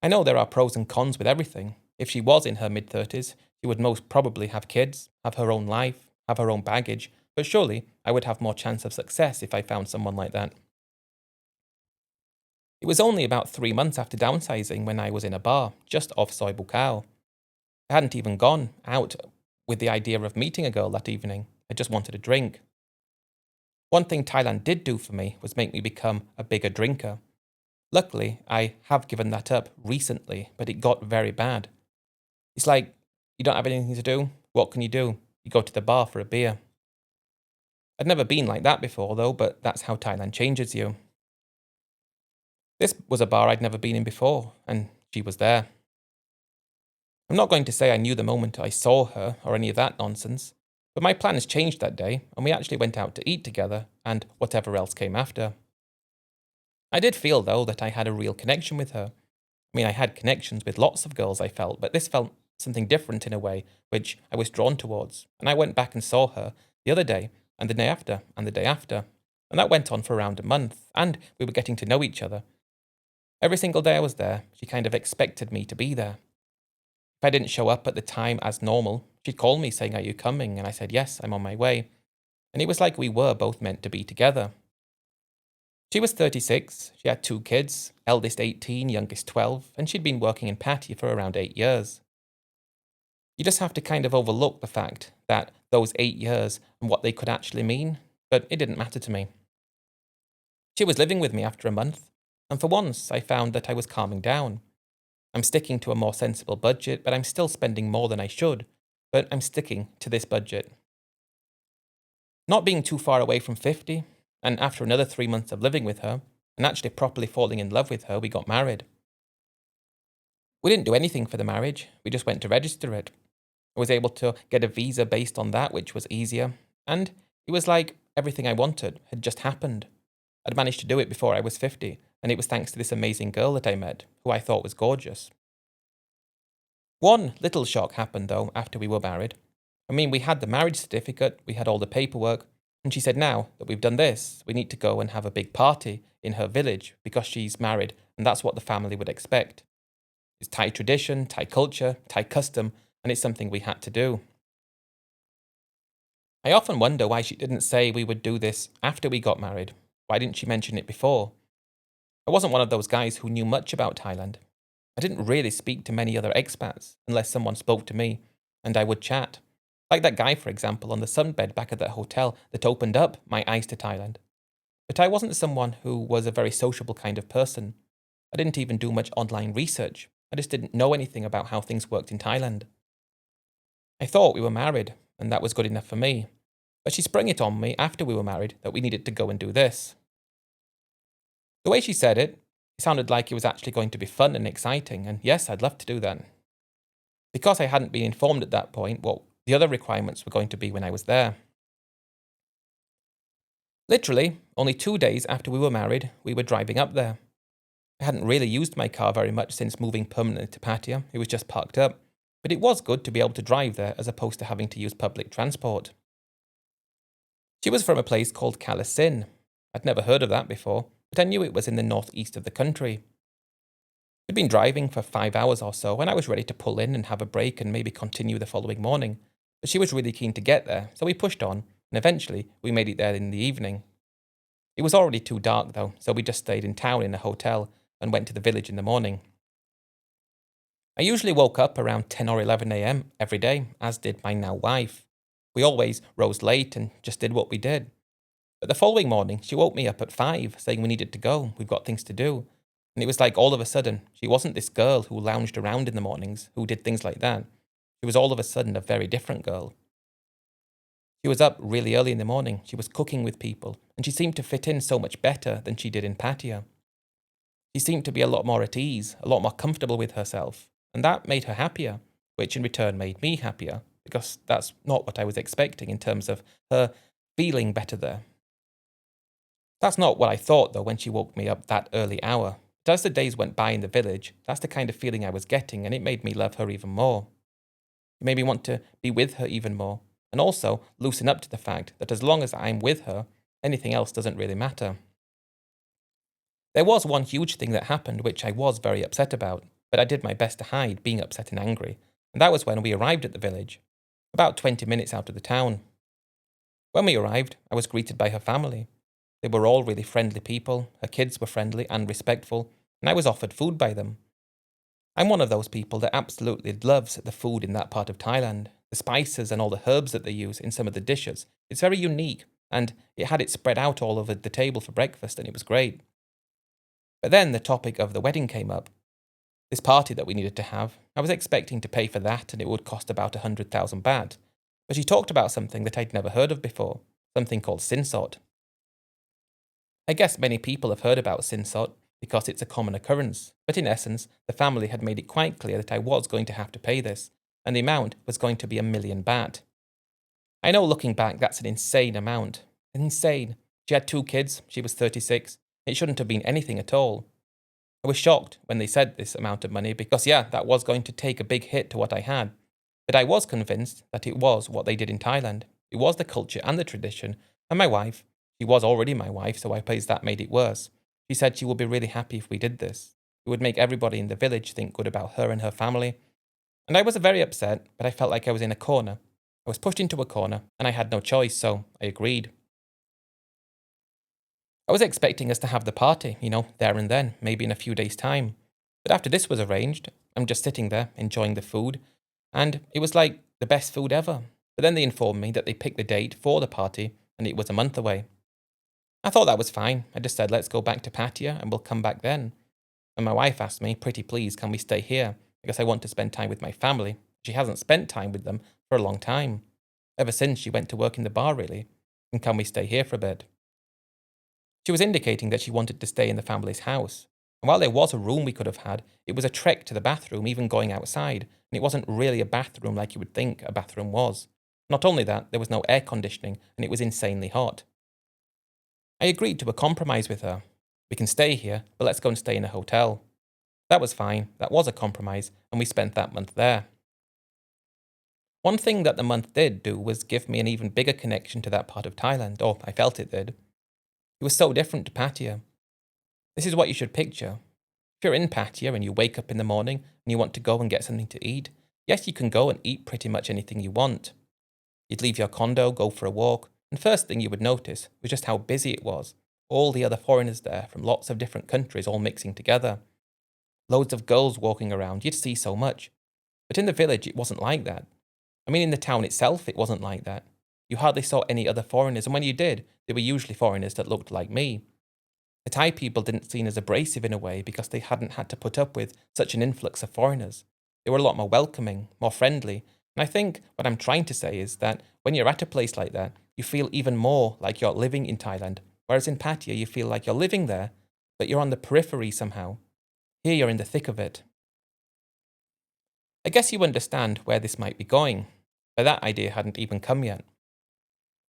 [SPEAKER 1] I know there are pros and cons with everything. If she was in her mid-30s, she would most probably have kids, have her own life, have her own baggage, but surely I would have more chance of success if I found someone like that. It was only about 3 months after downsizing when I was in a bar, just off Soi Buakhao. I hadn't even gone out with the idea of meeting a girl that evening. I just wanted a drink. One thing Thailand did do for me was make me become a bigger drinker. Luckily, I have given that up recently, but it got very bad. It's like, you don't have anything to do? What can you do? You go to the bar for a beer. I'd never been like that before though, but that's how Thailand changes you. This was a bar I'd never been in before, and she was there. I'm not going to say I knew the moment I saw her or any of that nonsense, but my plans changed that day, and we actually went out to eat together, and whatever else came after. I did feel, though, that I had a real connection with her. I mean, I had connections with lots of girls, I felt, but this felt something different in a way, which I was drawn towards. And I went back and saw her the other day, and the day after, and the day after. And that went on for around a month, and we were getting to know each other. Every single day I was there, she kind of expected me to be there. If I didn't show up at the time as normal, she'd call me saying, "Are you coming?" And I said, "Yes, I'm on my way." And it was like we were both meant to be together. She was 36, she had 2 kids, eldest 18, youngest 12, and she'd been working in Pattaya for around 8 years. You just have to kind of overlook the fact that those 8 years and what they could actually mean, but it didn't matter to me. She was living with me after a month, and for once I found that I was calming down. I'm sticking to a more sensible budget, but I'm still spending more than I should, but I'm sticking to this budget. Not being too far away from 50, and after another 3 months of living with her, and actually properly falling in love with her, we got married. We didn't do anything for the marriage, we just went to register it. I was able to get a visa based on that, which was easier, and it was like everything I wanted had just happened. I'd managed to do it before I was 50, and it was thanks to this amazing girl that I met, who I thought was gorgeous. One little shock happened, though, after we were married. We had the marriage certificate, we had all the paperwork, and she said now that we've done this, we need to go and have a big party in her village because she's married, and that's what the family would expect. It's Thai tradition, Thai culture, Thai custom, and it's something we had to do. I often wonder why she didn't say we would do this after we got married. Why didn't she mention it before? I wasn't one of those guys who knew much about Thailand. I didn't really speak to many other expats unless someone spoke to me, and I would chat. Like that guy, for example, on the sunbed back at that hotel that opened up my eyes to Thailand. But I wasn't someone who was a very sociable kind of person. I didn't even do much online research. I just didn't know anything about how things worked in Thailand. I thought we were married, and that was good enough for me. But she sprung it on me after we were married that we needed to go and do this. The way she said it sounded like it was actually going to be fun and exciting, and yes, I'd love to do that. Because I hadn't been informed at that point what the other requirements were going to be when I was there. Literally, only 2 days after we were married, we were driving up there. I hadn't really used my car very much since moving permanently to Pattaya. It was just parked up. But it was good to be able to drive there as opposed to having to use public transport. She was from a place called Kalasin. I'd never heard of that before, but I knew it was in the northeast of the country. We'd been driving for 5 hours or so, and I was ready to pull in and have a break and maybe continue the following morning. But she was really keen to get there, so we pushed on, and eventually we made it there in the evening. It was already too dark though, so we just stayed in town in a hotel and went to the village in the morning. I usually woke up around 10 or 11 a.m. every day, as did my now wife. We always rose late and just did what we did. But the following morning, she woke me up at 5, saying we needed to go, we've got things to do. And it was like all of a sudden, she wasn't this girl who lounged around in the mornings, who did things like that. She was all of a sudden a very different girl. She was up really early in the morning, she was cooking with people, and she seemed to fit in so much better than she did in Pattaya. She seemed to be a lot more at ease, a lot more comfortable with herself, and that made her happier, which in return made me happier, because that's not what I was expecting in terms of her feeling better there. That's not what I thought, though, when she woke me up that early hour. But as the days went by in the village, that's the kind of feeling I was getting, and it made me love her even more. It made me want to be with her even more, and also loosen up to the fact that as long as I'm with her, anything else doesn't really matter. There was one huge thing that happened which I was very upset about, but I did my best to hide being upset and angry, and that was when we arrived at the village, about 20 minutes out of the town. When we arrived, I was greeted by her family. They were all really friendly people, her kids were friendly and respectful, and I was offered food by them. I'm one of those people that absolutely loves the food in that part of Thailand, the spices and all the herbs that they use in some of the dishes. It's very unique, and it had it spread out all over the table for breakfast, and it was great. But then the topic of the wedding came up. This party that we needed to have, I was expecting to pay for that and it would cost about 100,000 baht. But she talked about something that I'd never heard of before, something called sinsot. I guess many people have heard about sinsot because it's a common occurrence, but in essence, the family had made it quite clear that I was going to have to pay this, and the amount was going to be 1,000,000 baht. I know looking back that's an insane amount. Insane. She had 2 kids, she was 36. It shouldn't have been anything at all. I was shocked when they said this amount of money because, yeah, that was going to take a big hit to what I had. But I was convinced that it was what they did in Thailand. It was the culture and the tradition. And my wife, she was already my wife, so I suppose that made it worse. She said she would be really happy if we did this. It would make everybody in the village think good about her and her family. And I was very upset, but I felt like I was in a corner. I was pushed into a corner, and I had no choice, so I agreed. I was expecting us to have the party, there and then, maybe in a few days' time. But after this was arranged, I'm just sitting there, enjoying the food, and it was like the best food ever. But then they informed me that they picked the date for the party, and it was a month away. I thought that was fine. I just said, let's go back to Pattaya, and we'll come back then. And my wife asked me, pretty please, can we stay here? Because I want to spend time with my family. She hasn't spent time with them for a long time. Ever since she went to work in the bar, really. And can we stay here for a bit? She was indicating that she wanted to stay in the family's house. And while there was a room we could have had, it was a trek to the bathroom, even going outside, and it wasn't really a bathroom like you would think a bathroom was. Not only that, there was no air conditioning, and it was insanely hot. I agreed to a compromise with her. We can stay here, but let's go and stay in a hotel. That was fine, that was a compromise, and we spent that month there. One thing that the month did do was give me an even bigger connection to that part of Thailand, or I felt it did. It was so different to Pattaya. This is what you should picture. If you're in Pattaya and you wake up in the morning and you want to go and get something to eat, yes, you can go and eat pretty much anything you want. You'd leave your condo, go for a walk, and first thing you would notice was just how busy it was. All the other foreigners there from lots of different countries all mixing together. Loads of girls walking around, you'd see so much. But in the village, it wasn't like that. I mean, in the town itself, it wasn't like that. You hardly saw any other foreigners, and when you did, they were usually foreigners that looked like me. The Thai people didn't seem as abrasive in a way because they hadn't had to put up with such an influx of foreigners. They were a lot more welcoming, more friendly, and I think what I'm trying to say is that when you're at a place like that, you feel even more like you're living in Thailand, whereas in Pattaya you feel like you're living there, but you're on the periphery somehow. Here you're in the thick of it. I guess you understand where this might be going, but that idea hadn't even come yet.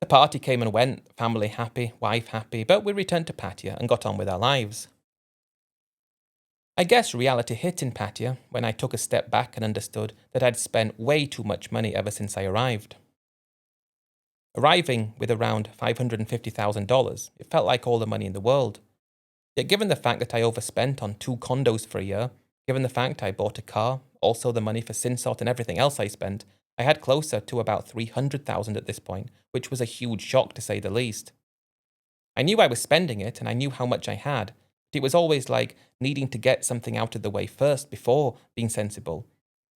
[SPEAKER 1] The party came and went, family happy, wife happy, but we returned to Pattaya and got on with our lives. I guess reality hit in Pattaya when I took a step back and understood that I'd spent way too much money ever since I arrived. Arriving with around $550,000, it felt like all the money in the world. Yet given the fact that I overspent on 2 condos for a year, given the fact I bought a car, also the money for Sinsort and everything else I spent, I had closer to about $300,000 at this point, which was a huge shock to say the least. I knew I was spending it and I knew how much I had, but it was always like needing to get something out of the way first before being sensible.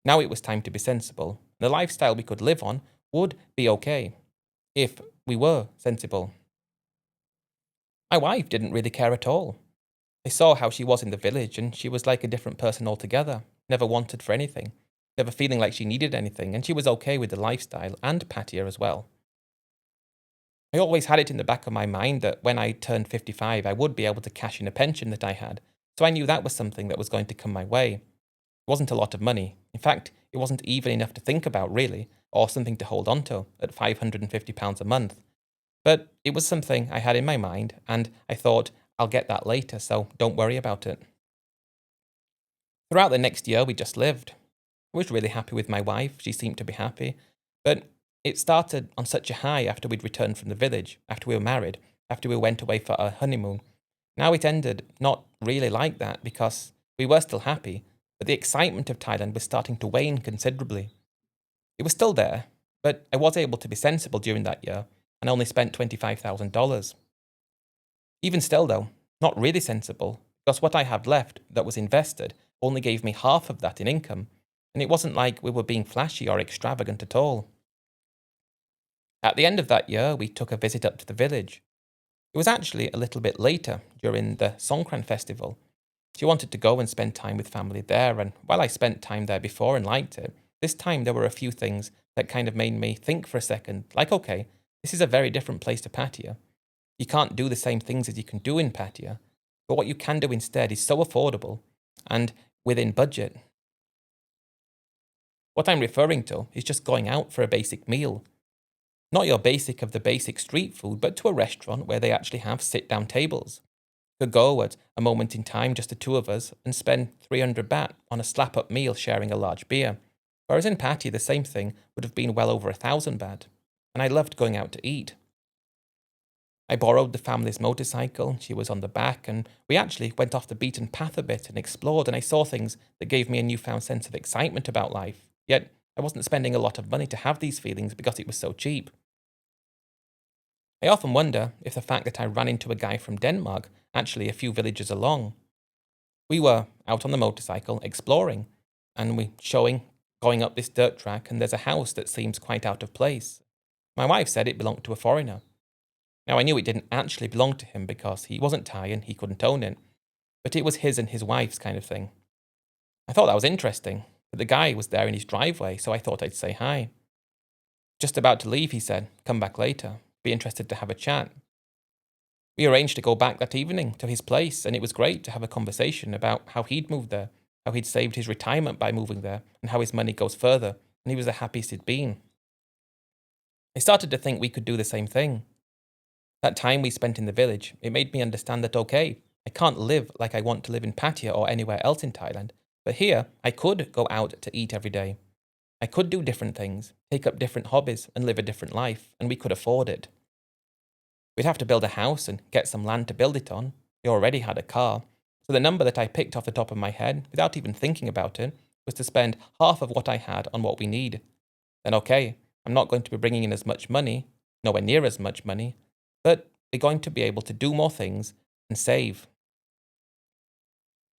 [SPEAKER 1] Now it was time to be sensible. The lifestyle we could live on would be okay, if we were sensible. My wife didn't really care at all. I saw how she was in the village and she was like a different person altogether, never wanted for anything, never feeling like she needed anything, and she was okay with the lifestyle and Pattaya as well. I always had it in the back of my mind that when I turned 55, I would be able to cash in a pension that I had, so I knew that was something that was going to come my way. It wasn't a lot of money. In fact, it wasn't even enough to think about, really, or something to hold on to at £550 a month. But it was something I had in my mind, and I thought, I'll get that later, so don't worry about it. Throughout the next year, we just lived. I was really happy with my wife. She seemed to be happy. But it started on such a high after we'd returned from the village, after we were married, after we went away for our honeymoon. Now it ended not really like that because we were still happy, but the excitement of Thailand was starting to wane considerably. It was still there, but I was able to be sensible during that year and only spent $25,000. Even still, though, not really sensible, because what I had left that was invested only gave me half of that in income, and it wasn't like we were being flashy or extravagant at all. At the end of that year, we took a visit up to the village. It was actually a little bit later, during the Songkran festival. She wanted to go and spend time with family there, and while I spent time there before and liked it, this time there were a few things that kind of made me think for a second, like, okay, this is a very different place to Pattaya. You can't do the same things as you can do in Pattaya, but what you can do instead is so affordable and within budget. What I'm referring to is just going out for a basic meal. Not your basic of the basic street food, but to a restaurant where they actually have sit-down tables. Could go at a moment in time, just the two of us, and spend 300 baht on a slap-up meal sharing a large beer. Whereas in Pattaya, the same thing would have been well over 1,000 baht. And I loved going out to eat. I borrowed the family's motorcycle, she was on the back, and we actually went off the beaten path a bit and explored, and I saw things that gave me a newfound sense of excitement about life. Yet, I wasn't spending a lot of money to have these feelings because it was so cheap. I often wonder if the fact that I ran into a guy from Denmark, actually a few villages along. We were out on the motorcycle, exploring, and going up this dirt track, and there's a house that seems quite out of place. My wife said it belonged to a foreigner. Now, I knew it didn't actually belong to him because he wasn't Thai and he couldn't own it, but it was his and his wife's kind of thing. I thought that was interesting, but the guy was there in his driveway, so I thought I'd say hi. Just about to leave, he said, come back later, be interested to have a chat. We arranged to go back that evening to his place, and it was great to have a conversation about how he'd moved there, how he'd saved his retirement by moving there, and how his money goes further, and he was the happiest he'd been. I started to think we could do the same thing. That time we spent in the village, it made me understand that, okay, I can't live like I want to live in Pattaya or anywhere else in Thailand, but here I could go out to eat every day. I could do different things, take up different hobbies, and live a different life, and we could afford it. We'd have to build a house and get some land to build it on. We already had a car, so the number that I picked off the top of my head, without even thinking about it, was to spend half of what I had on what we need. Then okay, I'm not going to be bringing in as much money, nowhere near as much money, but we're going to be able to do more things and save.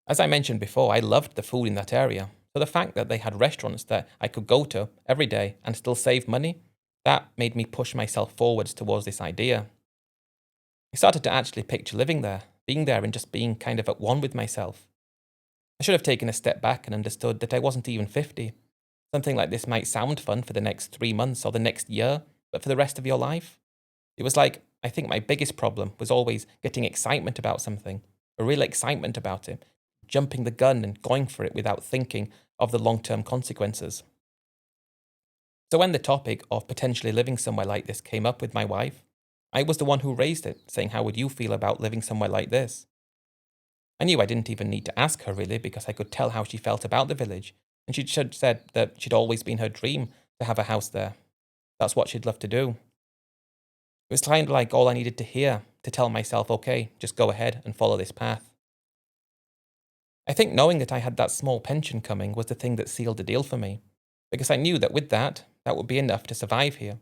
[SPEAKER 1] As I mentioned before, I loved the food in that area, so the fact that they had restaurants that I could go to every day and still save money, that made me push myself forwards towards this idea. I started to actually picture living there, being there and just being kind of at one with myself. I should have taken a step back and understood that I wasn't even 50. Something like this might sound fun for the next 3 months or the next year, but for the rest of your life? It was like, I think my biggest problem was always getting excitement about something, a real excitement about it, jumping the gun and going for it without thinking of the long-term consequences. So when the topic of potentially living somewhere like this came up with my wife, I was the one who raised it, saying, how would you feel about living somewhere like this? I knew I didn't even need to ask her really, because I could tell how she felt about the village, and she'd said that she'd always been her dream to have a house there. That's what she'd love to do. It was kind of like all I needed to hear to tell myself, okay, just go ahead and follow this path. I think knowing that I had that small pension coming was the thing that sealed the deal for me, because I knew that with that would be enough to survive here.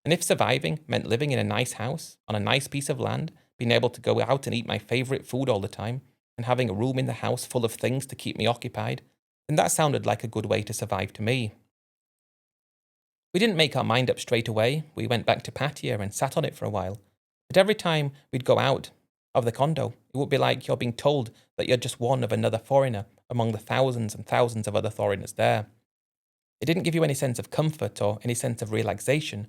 [SPEAKER 1] And if surviving meant living in a nice house, on a nice piece of land, being able to go out and eat my favourite food all the time, and having a room in the house full of things to keep me occupied, then that sounded like a good way to survive to me. We didn't make our mind up straight away. We went back to Pattaya and sat on it for a while. But every time we'd go out of the condo, it would be like you're being told that you're just one of another foreigner among the thousands and thousands of other foreigners there. It didn't give you any sense of comfort or any sense of relaxation,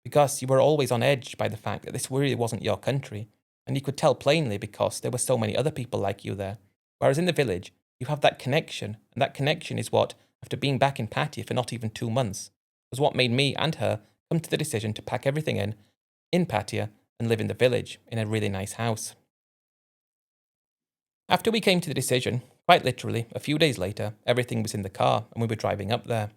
[SPEAKER 1] because you were always on edge by the fact that this really wasn't your country, and you could tell plainly because there were so many other people like you there. Whereas in the village, you have that connection, and that connection is what, after being back in Pattaya for not even 2 months, was what made me and her come to the decision to pack everything in Pattaya, and live in the village in a really nice house. After we came to the decision, quite literally, a few days later, everything was in the car and we were driving up there.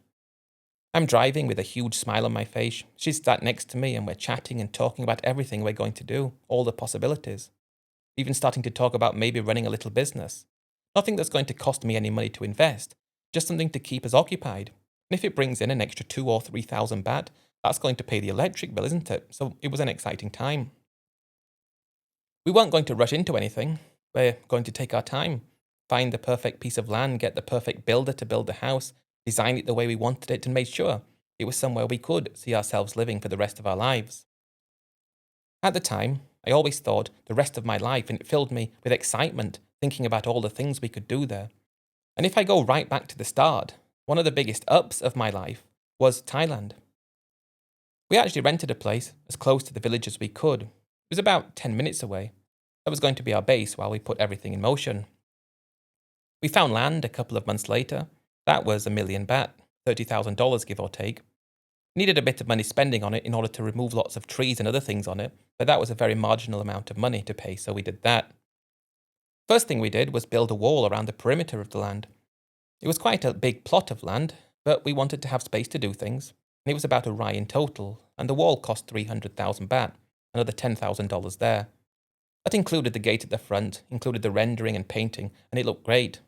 [SPEAKER 1] I'm driving with a huge smile on my face. She's sat next to me and we're chatting and talking about everything we're going to do, all the possibilities. Even starting to talk about maybe running a little business. Nothing that's going to cost me any money to invest, just something to keep us occupied. And if it brings in an extra 2,000 or 3,000 baht, that's going to pay the electric bill, isn't it? So it was an exciting time. We weren't going to rush into anything. We're going to take our time, find the perfect piece of land, get the perfect builder to build the house, design it the way we wanted it, and make sure it was somewhere we could see ourselves living for the rest of our lives. At the time, I always thought the rest of my life, and it filled me with excitement thinking about all the things we could do there. And if I go right back to the start, one of the biggest ups of my life was Thailand. We actually rented a place as close to the village as we could. It was about 10 minutes away. That was going to be our base while we put everything in motion. We found land a couple of months later. That was 1,000,000 baht, $30,000 give or take. Needed a bit of money spending on it in order to remove lots of trees and other things on it, but that was a very marginal amount of money to pay, so we did that. First thing we did was build a wall around the perimeter of the land. It was quite a big plot of land, but we wanted to have space to do things, and it was about a rai in total, and the wall cost 300,000 baht, another $10,000 there. That included the gate at the front, included the rendering and painting, and it looked great.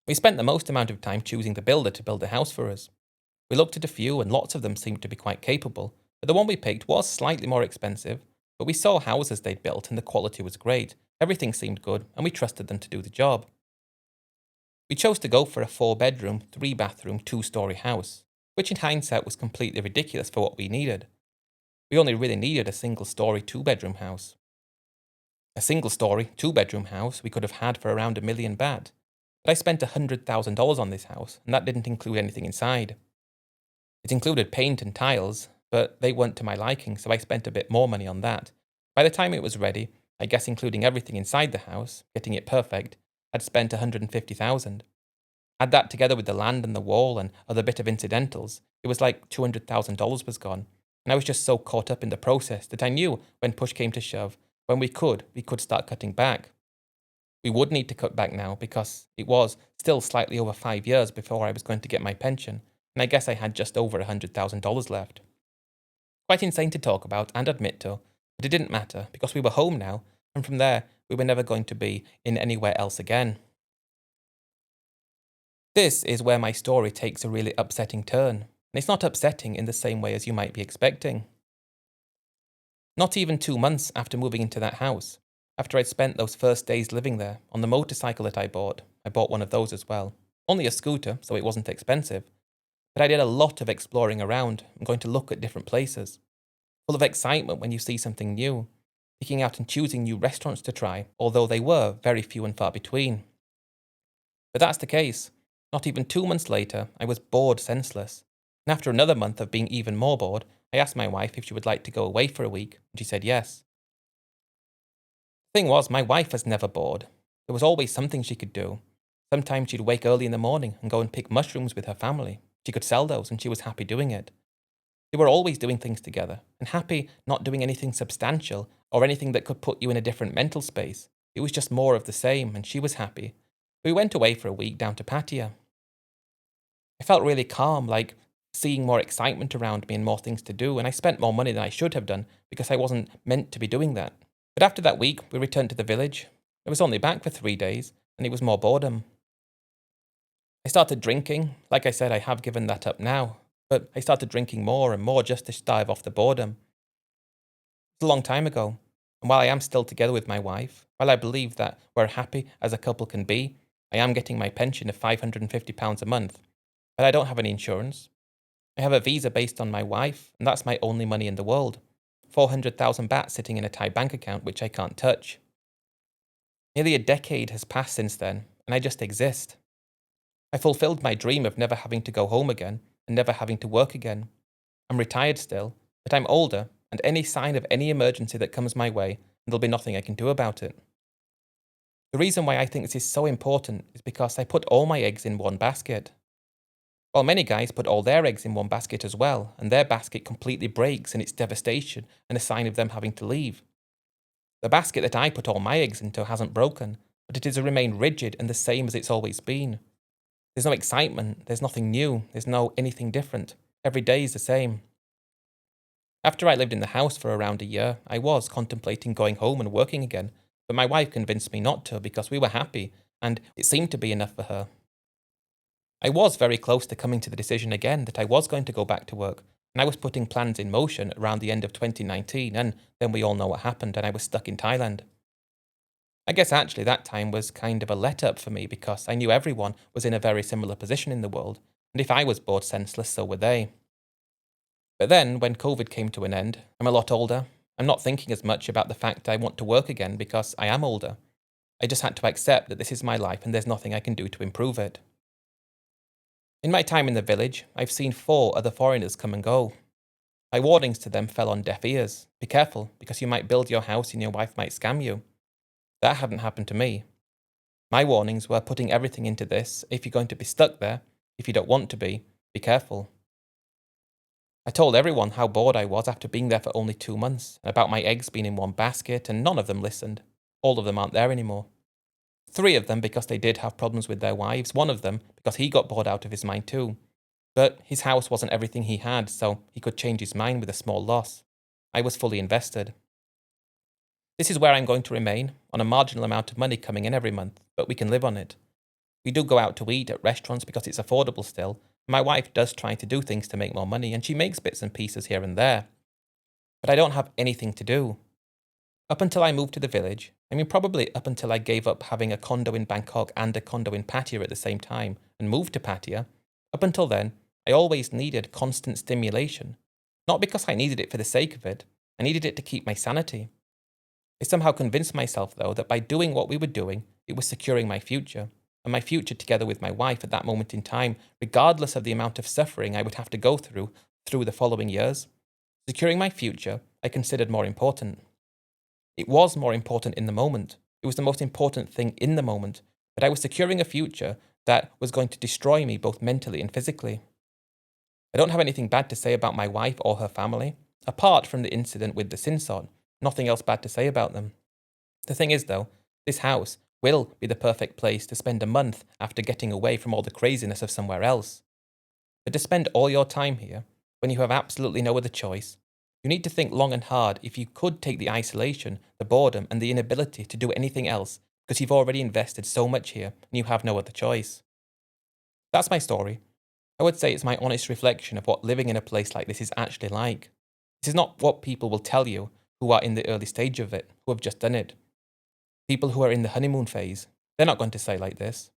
[SPEAKER 1] We spent the most amount of time choosing the builder to build the house for us. We looked at a few, and lots of them seemed to be quite capable, but the one we picked was slightly more expensive, but we saw houses they'd built and the quality was great, everything seemed good, and we trusted them to do the job. We chose to go for a 4-bedroom, 3-bathroom, 2-story house, which in hindsight was completely ridiculous for what we needed. We only really needed a single-story, 2-bedroom house. A single-story, 2-bedroom house we could have had for around 1 million baht, but I spent $100,000 on this house, and that didn't include anything inside. It included paint and tiles, but they weren't to my liking, so I spent a bit more money on that. By the time it was ready, I guess including everything inside the house, getting it perfect, I'd spent 150,000. Add that together with the land and the wall and other bit of incidentals, it was like $200,000 was gone, and I was just so caught up in the process that I knew when push came to shove, when we could start cutting back. We would need to cut back now because it was still slightly over 5 years before I was going to get my pension, and I guess I had just over $100,000 left. Quite insane to talk about and admit to, but it didn't matter because we were home now, and from there we were never going to be in anywhere else again. This is where my story takes a really upsetting turn, and it's not upsetting in the same way as you might be expecting. Not even 2 months after moving into that house, after I'd spent those first days living there, on the motorcycle that I bought one of those as well. Only a scooter, so it wasn't expensive. But I did a lot of exploring around and going to look at different places. Full of excitement when you see something new, picking out and choosing new restaurants to try, although they were very few and far between. But that's the case. Not even 2 months later, I was bored senseless. And after another month of being even more bored, I asked my wife if she would like to go away for a week, and she said yes. The thing was, my wife was never bored. There was always something she could do. Sometimes she'd wake early in the morning and go and pick mushrooms with her family. She could sell those, and she was happy doing it. They were always doing things together, and happy not doing anything substantial or anything that could put you in a different mental space. It was just more of the same, and she was happy. We went away for a week down to Pattaya. I felt really calm, like seeing more excitement around me and more things to do, and I spent more money than I should have done because I wasn't meant to be doing that. But after that week, we returned to the village. I was only back for 3 days, and it was more boredom. I started drinking. Like I said, I have given that up now, but I started drinking more and more just to stave off the boredom. It's a long time ago, and while I am still together with my wife, while I believe that we're happy as a couple can be, I am getting my pension of £550 a month, but I don't have any insurance. I have a visa based on my wife, and that's my only money in the world. 400,000 baht sitting in a Thai bank account which I can't touch. Nearly a decade has passed since then, and I just exist. I fulfilled my dream of never having to go home again and never having to work again. I'm retired still, but I'm older, and any sign of any emergency that comes my way, there'll be nothing I can do about it. The reason why I think this is so important is because I put all my eggs in one basket. While many guys put all their eggs in one basket as well, and their basket completely breaks in its devastation and a sign of them having to leave. The basket that I put all my eggs into hasn't broken, but it has remained rigid and the same as it's always been. There's no excitement, there's nothing new, there's no anything different. Every day is the same. After I lived in the house for around a year, I was contemplating going home and working again, but my wife convinced me not to because we were happy, and it seemed to be enough for her. I was very close to coming to the decision again that I was going to go back to work, and I was putting plans in motion around the end of 2019, and then we all know what happened, and I was stuck in Thailand. I guess actually that time was kind of a let-up for me because I knew everyone was in a very similar position in the world, and if I was bored senseless, so were they. But then, when COVID came to an end, I'm a lot older. I'm not thinking as much about the fact I want to work again because I am older. I just had to accept that this is my life and there's nothing I can do to improve it. In my time in the village, I've seen 4 other foreigners come and go. My warnings to them fell on deaf ears. Be careful, because you might build your house and your wife might scam you. That hadn't happened to me. My warnings were putting everything into this. If you're going to be stuck there, if you don't want to be careful. I told everyone how bored I was after being there for only 2 months, and about my eggs being in one basket, and none of them listened. All of them aren't there anymore. 3 of them because they did have problems with their wives, 1 of them because he got bored out of his mind too. But his house wasn't everything he had, so he could change his mind with a small loss. I was fully invested. This is where I'm going to remain, on a marginal amount of money coming in every month, but we can live on it. We do go out to eat at restaurants because it's affordable still. My wife does try to do things to make more money, and she makes bits and pieces here and there. But I don't have anything to do. Up until I moved to the village, probably up until I gave up having a condo in Bangkok and a condo in Pattaya at the same time and moved to Pattaya, up until then, I always needed constant stimulation. Not because I needed it for the sake of it, I needed it to keep my sanity. I somehow convinced myself, though, that by doing what we were doing, it was securing my future, and my future together with my wife at that moment in time, regardless of the amount of suffering I would have to go through the following years. Securing my future, I considered more important. It was more important in the moment. It was the most important thing in the moment, but I was securing a future that was going to destroy me both mentally and physically. I don't have anything bad to say about my wife or her family, apart from the incident with the sinsod. Nothing else bad to say about them. The thing is, though, this house will be the perfect place to spend a month after getting away from all the craziness of somewhere else. But to spend all your time here, when you have absolutely no other choice, you need to think long and hard if you could take the isolation, the boredom, and the inability to do anything else because you've already invested so much here and you have no other choice. That's my story. I would say it's my honest reflection of what living in a place like this is actually like. This is not what people will tell you who are in the early stage of it, who have just done it. People who are in the honeymoon phase, they're not going to say like this.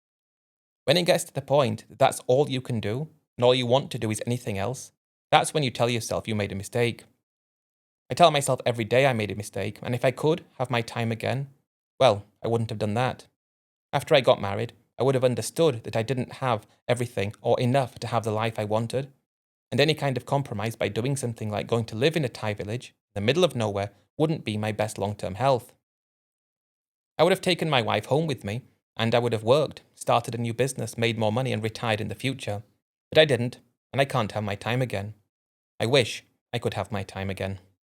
[SPEAKER 1] When it gets to the point that that's all you can do, and all you want to do is anything else, that's when you tell yourself you made a mistake. I tell myself every day I made a mistake, and if I could have my time again, well, I wouldn't have done that. After I got married, I would have understood that I didn't have everything or enough to have the life I wanted, and any kind of compromise by doing something like going to live in a Thai village, in the middle of nowhere, wouldn't be my best long-term health. I would have taken my wife home with me, and I would have worked, started a new business, made more money, and retired in the future. But I didn't, and I can't have my time again. I wish I could have my time again.